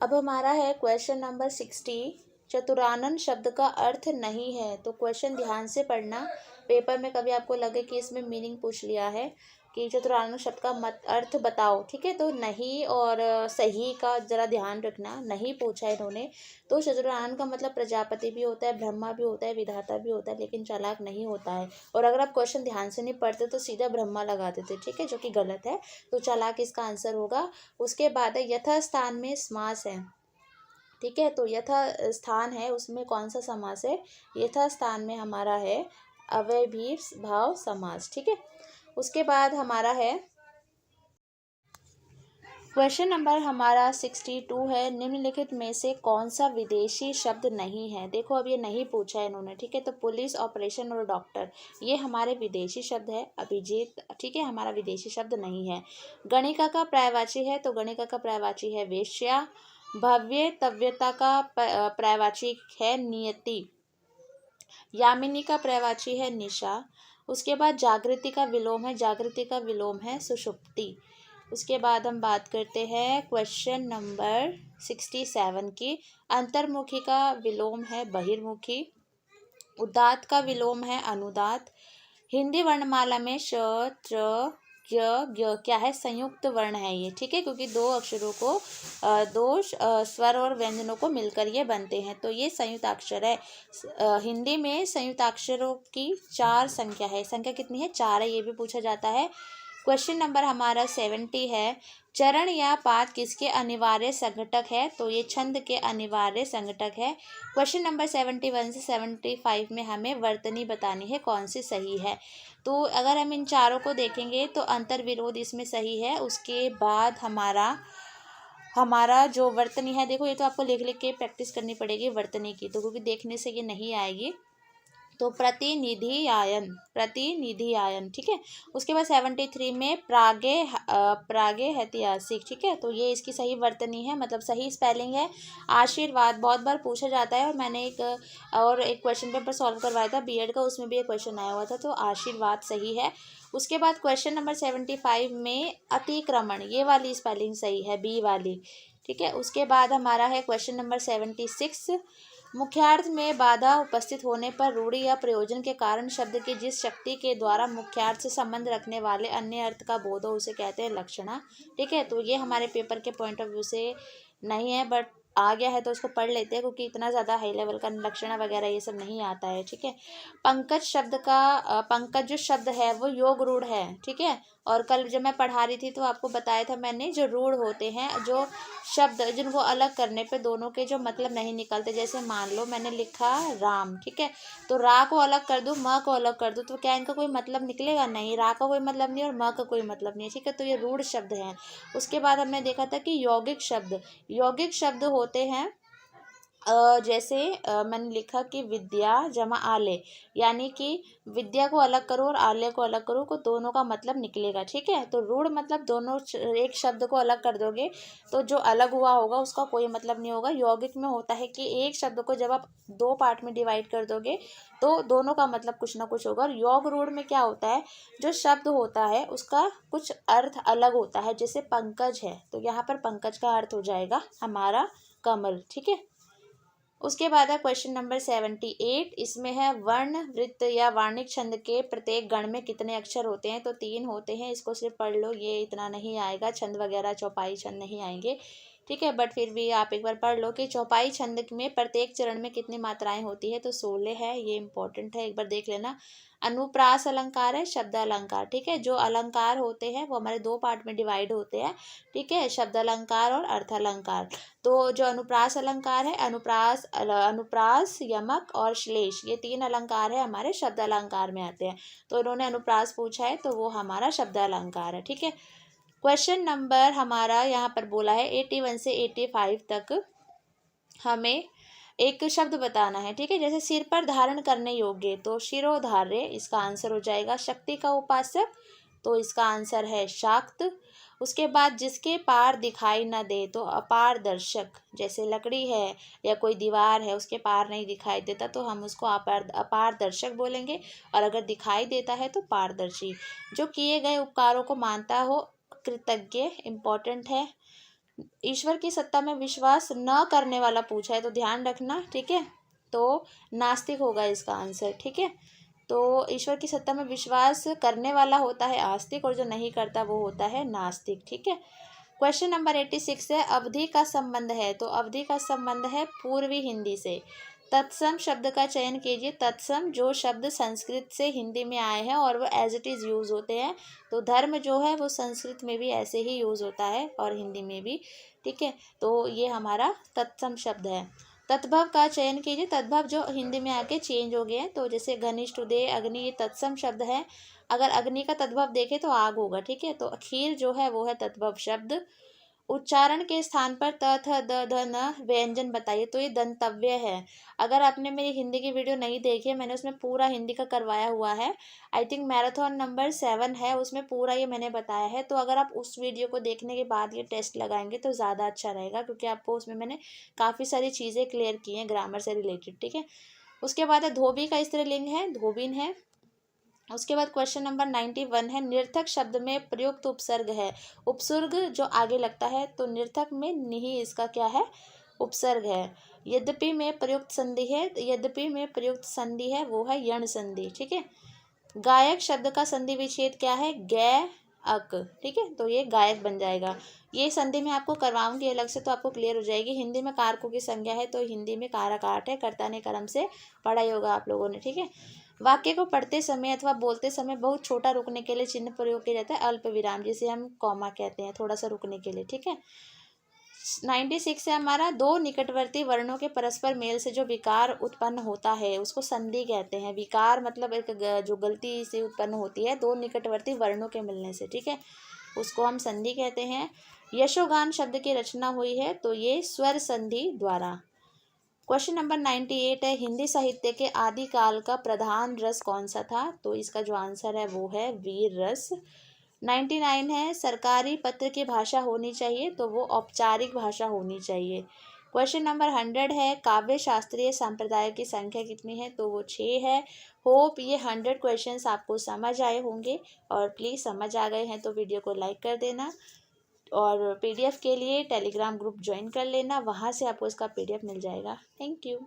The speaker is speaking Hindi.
अब हमारा है क्वेश्चन नंबर 60। चतुरानन शब्द का अर्थ नहीं है। तो क्वेश्चन ध्यान से पढ़ना, पेपर में कभी आपको लगे कि इसमें मीनिंग पूछ लिया है कि चतुरानन शब्द का मत अर्थ बताओ, ठीक है। तो नहीं और सही का जरा ध्यान रखना, नहीं पूछा है इन्होंने। तो चतुरानन का मतलब प्रजापति भी होता है, ब्रह्मा भी होता है, विधाता भी होता है, लेकिन चालाक नहीं होता है। और अगर आप क्वेश्चन ध्यान से नहीं पढ़ते तो सीधा ब्रह्मा लगा देते, ठीक है, जो कि गलत है। तो चालाक इसका आंसर होगा। उसके बाद है यथास्थान में समास है, ठीक है। तो यथा स्थान है उसमें कौन सा समास है? यथा स्थान में हमारा है अव्ययभी भाव समास, ठीक है। उसके बाद हमारा है क्वेश्चन नंबर हमारा 62 है, निम्नलिखित में से कौन सा विदेशी शब्द नहीं है। देखो अब ये नहीं पूछा है इन्होंने, ठीक है। तो पुलिस, ऑपरेशन और डॉक्टर ये हमारे विदेशी शब्द है। अभिजीत, ठीक है, हमारा विदेशी शब्द नहीं है। गणिका का पर्यायवाची है, तो गणिका का पर्यायवाची है वेश्या। भव्य तव्यता का पर्यायवाची है नियति। यामिनी का पर्यायवाची है निशा। उसके बाद जागृति का विलोम है, जागृति का विलोम है सुषुप्ति। उसके बाद हम बात करते हैं क्वेश्चन नंबर 67 की। अंतर्मुखी का विलोम है बहिर्मुखी। उदात्त का विलोम है अनुदात। हिंदी वर्णमाला में श, त्र, य, ग क्या है? संयुक्त वर्ण है ये, ठीक है, क्योंकि दो अक्षरों को दो स्वर और व्यंजनों को मिलकर ये बनते हैं, तो ये संयुक्ताक्षर है। हिंदी में संयुक्ताक्षरों की 4 संख्या है। संख्या कितनी है? 4 है, ये भी पूछा जाता है। क्वेश्चन नंबर हमारा 70 है। चरण या पाद किसके अनिवार्य संघटक है? तो ये छंद के अनिवार्य संघटक है। क्वेश्चन नंबर 71 से 75 में हमें वर्तनी बतानी है कौन सी सही है। तो अगर हम इन चारों को देखेंगे तो अंतर विरोध इसमें सही है। उसके बाद हमारा जो वर्तनी है, देखो ये तो आपको लिख लिख के प्रैक्टिस करनी पड़ेगी वर्तनी की, तो क्योंकि देखने से ये नहीं आएगी। तो प्रतिनिधि आयन, ठीक है। उसके बाद 73 में प्रागैतिहासिक, ठीक है। तो ये इसकी सही वर्तनी है, मतलब सही स्पेलिंग है। आशीर्वाद बहुत बार पूछा जाता है, और मैंने एक क्वेश्चन पेपर सॉल्व करवाया था बीएड का, उसमें भी एक क्वेश्चन आया हुआ था, तो आशीर्वाद सही है। उसके बाद क्वेश्चन नंबर 75 में अतिक्रमण, ये वाली स्पेलिंग सही है, बी वाली, ठीक है। उसके बाद हमारा है क्वेश्चन नंबर 76। मुख्यार्थ में बाधा उपस्थित होने पर रूढ़ि या प्रयोजन के कारण शब्द की जिस शक्ति के द्वारा मुख्यार्थ से संबंध रखने वाले अन्य अर्थ का बोध हो उसे कहते हैं लक्षणा, ठीक है। तो ये हमारे पेपर के पॉइंट ऑफ व्यू से नहीं है, बट आ गया है तो उसको पढ़ लेते हैं, क्योंकि इतना ज़्यादा हाई लेवल का लक्षणा वगैरह ये सब नहीं आता है, ठीक है। पंकज जो शब्द है वो योग रूढ़ है, ठीक है। और कल जब मैं पढ़ा रही थी तो आपको बताया था मैंने, जो रूढ़ होते हैं, जो शब्द जिनको अलग करने पे दोनों के जो मतलब नहीं निकलते, जैसे मान लो मैंने लिखा राम, ठीक है, तो रा को अलग कर दूँ, म को अलग कर दूँ, तो क्या इनका कोई मतलब निकलेगा? नहीं, रा का कोई मतलब नहीं और म का कोई मतलब नहीं है, ठीक है। तो ये रूढ़ शब्द हैं। उसके बाद हमने देखा था कि यौगिक शब्द होते हैं जैसे मैंने लिखा कि विद्या जमा आले, यानी कि विद्या को अलग करो और आले को अलग करो, को दोनों का मतलब निकलेगा, ठीक है। तो रूढ़ मतलब दोनों एक शब्द को अलग कर दोगे तो जो अलग हुआ होगा उसका कोई मतलब नहीं होगा। यौगिक में होता है कि एक शब्द को जब आप 2 पार्ट में डिवाइड कर दोगे तो दोनों का मतलब कुछ ना कुछ होगा। और योग रूढ़ में क्या होता है, जो शब्द होता है उसका कुछ अर्थ अलग होता है, जैसे पंकज है तो यहाँ पर पंकज का अर्थ हो जाएगा हमारा कमल, ठीक है। उसके बाद है क्वेश्चन नंबर 78। इसमें है वर्ण वृत्त या वार्णिक छंद के प्रत्येक गण में कितने अक्षर होते हैं? तो 3 होते हैं, इसको सिर्फ पढ़ लो, ये इतना नहीं आएगा, छंद वगैरह चौपाई छंद नहीं आएंगे, ठीक है। बट फिर भी आप एक बार पढ़ लो कि चौपाई छंद में प्रत्येक चरण में कितनी मात्राएं होती है, तो 16 है, ये इंपॉर्टेंट है, एक बार देख लेना। अनुप्रास अलंकार है, शब्द अलंकार, ठीक है। जो अलंकार होते हैं वो हमारे 2 पार्ट में डिवाइड होते हैं, ठीक है, शब्द अलंकार और अर्थ अलंकार। तो जो अनुप्रास अलंकार है, अनुप्रास, यमक और श्लेष, ये 3 अलंकार है हमारे शब्द अलंकार में आते हैं। तो इन्होंने अनुप्रास पूछा है तो वो हमारा शब्द अलंकार है, ठीक है। क्वेश्चन नंबर हमारा यहाँ पर बोला है 81 से 85 तक हमें एक शब्द बताना है, ठीक है। जैसे सिर पर धारण करने योग्य, तो शिरोधार्य इसका आंसर हो जाएगा। शक्ति का उपासक, तो इसका आंसर है शाक्त। उसके बाद जिसके पार दिखाई न दे, तो अपारदर्शक, जैसे लकड़ी है या कोई दीवार है उसके पार नहीं दिखाई देता तो हम उसको अपारदर्शक बोलेंगे, और अगर दिखाई देता है तो पारदर्शी। जो किए गए उपकारों को मानता हो, कृतज्ञ, इम्पोर्टेंट है। ईश्वर की सत्ता में विश्वास न करने वाला पूछा है, तो ध्यान रखना, ठीक है। तो नास्तिक होगा इसका आंसर, ठीक है। तो ईश्वर की सत्ता में विश्वास करने वाला होता है आस्तिक, और जो नहीं करता वो होता है नास्तिक, ठीक है। क्वेश्चन नंबर 86 है, अवधि का संबंध है, तो अवधि का संबंध है पूर्वी हिंदी से। तत्सम शब्द का चयन कीजिए। तत्सम जो शब्द संस्कृत से हिंदी में आए हैं और वो एज इट इज़ यूज़ होते हैं, तो धर्म जो है वो संस्कृत में भी ऐसे ही यूज़ होता है और हिंदी में भी, ठीक है। तो ये हमारा तत्सम शब्द है। तद्भव का चयन कीजिए। तद्भव जो हिंदी में आके चेंज हो गए हैं, तो जैसे घनिष्ठ, उदय, अग्नि, ये तत्सम शब्द है। अगर अग्नि का तद्भव देखें तो आग होगा, ठीक है। तो खीर जो है वो है तद्भव शब्द। उच्चारण के स्थान पर त, थ, द, ध, न व्यंजन बताइए, तो ये दंतव्य है। अगर आपने मेरी हिंदी की वीडियो नहीं देखी है, मैंने उसमें पूरा हिंदी का करवाया हुआ है। आई थिंक मैराथन नंबर 7 है, उसमें पूरा ये मैंने बताया है। तो अगर आप उस वीडियो को देखने के बाद ये टेस्ट लगाएंगे तो ज़्यादा अच्छा रहेगा, क्योंकि आपको उसमें मैंने काफ़ी सारी चीज़ें क्लियर की हैं ग्रामर से रिलेटेड, ठीक है। उसके बाद है धोबी का स्त्रीलिंग है, धोबिन है। उसके बाद क्वेश्चन नंबर 91 है, निर्थक शब्द में प्रयुक्त उपसर्ग है। उपसर्ग जो आगे लगता है, तो निर्थक में निहि इसका क्या है, उपसर्ग है। यद्यपि में प्रयुक्त संधि है, यद्यपि में प्रयुक्त संधि है वो है यण संधि, ठीक है। गायक शब्द का संधि विच्छेद क्या है, गै अक, ठीक है। तो ये गायक बन जाएगा। ये संधि मैं आपको करवाऊंगी अलग से, तो आपको क्लियर हो जाएगी। हिंदी में कारकों की संज्ञा है, तो हिंदी में कारक 8 है। कर्ता ने कर्म से पढ़ा ही होगा आप लोगों ने, ठीक है। वाक्य को पढ़ते समय अथवा बोलते समय बहुत छोटा रुकने के लिए चिन्ह प्रयोग किया जाता है, अल्प विराम, जिसे हम कॉमा कहते हैं, थोड़ा सा रुकने के लिए, ठीक है। 96 है हमारा, दो निकटवर्ती वर्णों के परस्पर मेल से जो विकार उत्पन्न होता है उसको संधि कहते हैं। विकार मतलब एक जो गलती से उत्पन्न होती है दो निकटवर्ती वर्णों के मिलने से, ठीक है, उसको हम संधि कहते हैं। यशोगान शब्द की रचना हुई है, तो ये स्वर संधि द्वारा। क्वेश्चन नंबर 98 है, हिंदी साहित्य के आदिकाल का प्रधान रस कौन सा था, तो इसका जो आंसर है वो है वीर रस। 99 है, सरकारी पत्र की भाषा होनी चाहिए, तो वो औपचारिक भाषा होनी चाहिए। क्वेश्चन नंबर 100 है, काव्य शास्त्रीय संप्रदाय की संख्या कितनी है, तो वो 6 है। होप ये 100 क्वेश्चंस आपको समझ आए होंगे, और प्लीज़ समझ आ गए हैं तो वीडियो को लाइक कर देना, और पीडीएफ के लिए टेलीग्राम ग्रुप ज्वाइन कर लेना, वहाँ से आपको इसका पीडीएफ मिल जाएगा। Thank you.